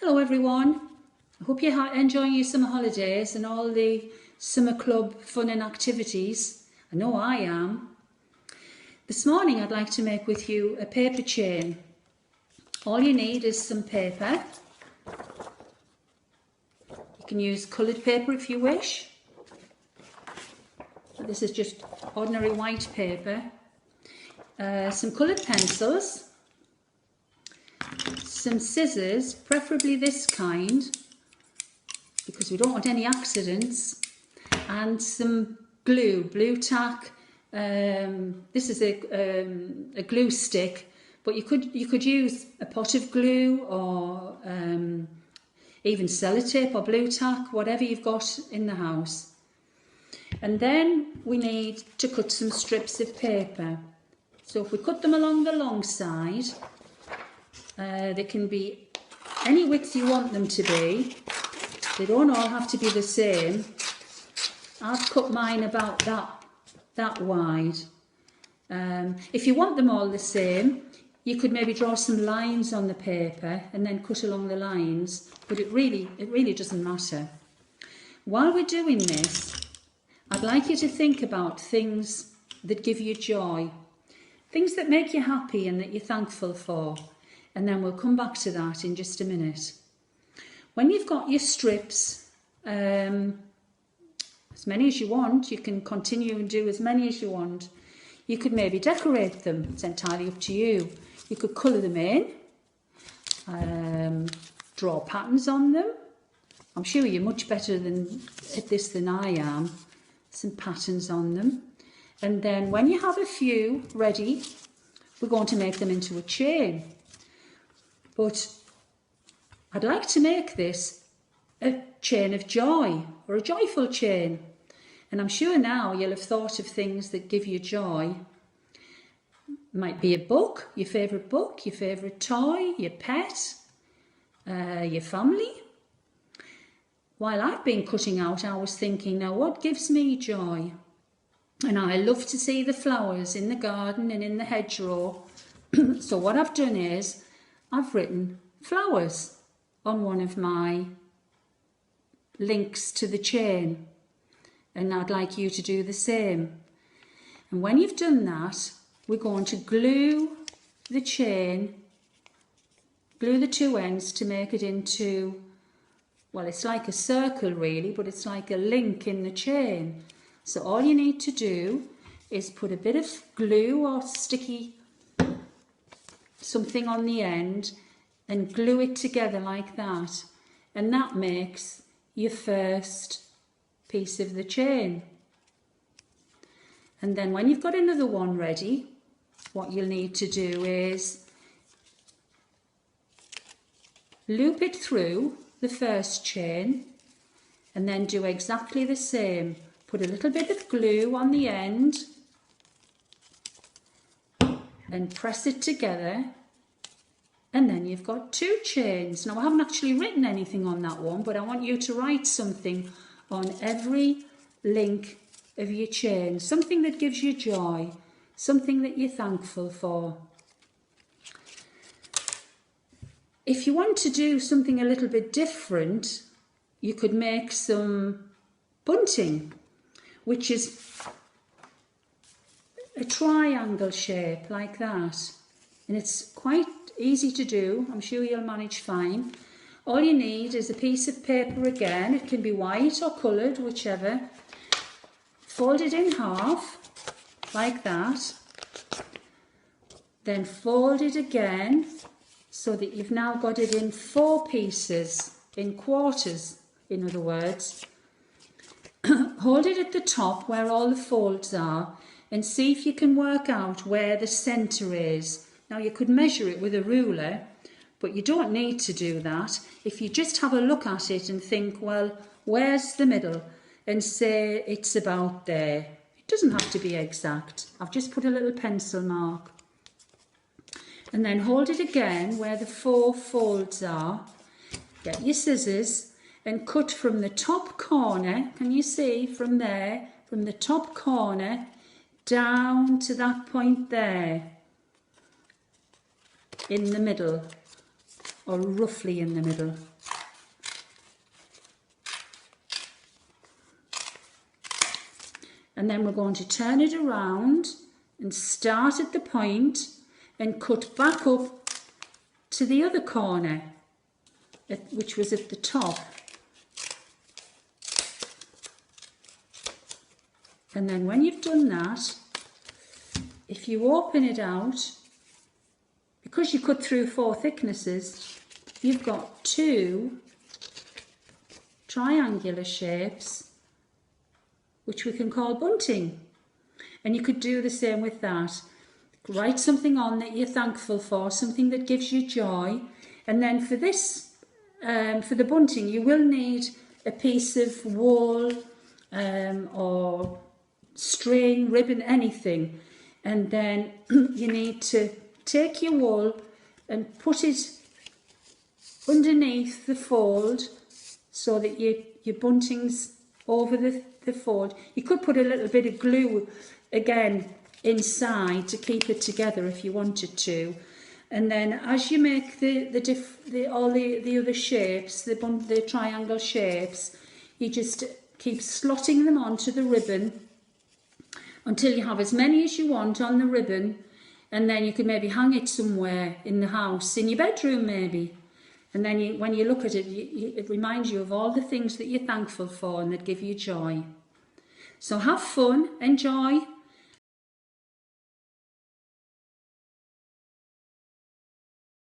Hello everyone, I hope you're enjoying your summer holidays and all the summer club fun and activities. I know I am. This morning I'd like to make with you a paper chain. All you need is some paper. You can use coloured paper if you wish. This is just ordinary white paper. Some coloured pencils. Some scissors, preferably this kind, because we don't want any accidents, and some glue, blue tack. This is a glue stick, but you could use a pot of glue or even sellotape or blue tack, whatever you've got in the house. And then we need to cut some strips of paper. So if we cut them along the long side, they can be any width you want them to be. They don't all have to be the same. I've cut mine about that wide. If you want them all the same, you could maybe draw some lines on the paper and then cut along the lines, but it really doesn't matter. While we're doing this, I'd like you to think about things that give you joy, things that make you happy and that you're thankful for. And then we'll come back to that in just a minute. When you've got your strips, as many as you want, you can continue and do as many as you want. You could maybe decorate them, it's entirely up to you. You could colour them in, draw patterns on them. I'm sure you're much better at this than I am. Some patterns on them. And then when you have a few ready, we're going to make them into a chain. But I'd like to make this a chain of joy, or a joyful chain. And I'm sure now you'll have thought of things that give you joy. Might be a book, your favourite toy, your pet, your family. While I've been cutting out, I was thinking, now what gives me joy? And I love to see the flowers in the garden and in the hedgerow. So what I've done is, I've written flowers on one of my links to the chain, and I'd like you to do the same. And when you've done that, we're going to glue the chain, glue the two ends to make it into, well, it's like a circle really, but it's like a link in the chain. So all you need to do is put a bit of glue or sticky something on the end and glue it together like that, and that makes your first piece of the chain. And then when you've got another one ready, what you'll need to do is loop it through the first chain and then do exactly the same. Put a little bit of glue on the end and press it together, and then you've got two chains. Now I haven't actually written anything on that one, but I want you to write something on every link of your chain, something that gives you joy, something that you're thankful for. If you want to do something a little bit different, you could make some bunting, which is a triangle shape like that, and it's quite easy to do. I'm sure you'll manage fine. All you need is a piece of paper again. It can be white or coloured, whichever. Fold it in half like that, then fold it again so that you've now got it in 4 pieces, in quarters in other words. Hold it at the top where all the folds are and see if you can work out where the centre is. Now you could measure it with a ruler, but you don't need to do that. If you just have a look at it and think, well, where's the middle? And say it's about there. It doesn't have to be exact. I've just put a little pencil mark. And then hold it again where the 4 folds are. Get your scissors and cut from the top corner, can you see, from there, from the top corner down to that point there in the middle. or roughly in the middle. And then we're going to turn it around and start at the point and cut back up to the other corner, which was at the top. And then when you've done that, if you open it out, because you cut through 4 thicknesses, you've got 2 triangular shapes, which we can call bunting. And you could do the same with that. Write something on that you're thankful for, something that gives you joy. And then for this, for the bunting, you will need a piece of wool or string, ribbon, anything. And then you need to take your wool and put it underneath the fold so that your bunting's over the fold. You could put a little bit of glue again inside to keep it together if you wanted to. And then as you make all the other shapes, the triangle shapes, you just keep slotting them onto the ribbon until you have as many as you want on the ribbon, and then you can maybe hang it somewhere in the house, in your bedroom maybe. And then when you look at it, it reminds you of all the things that you're thankful for and that give you joy. So have fun, enjoy.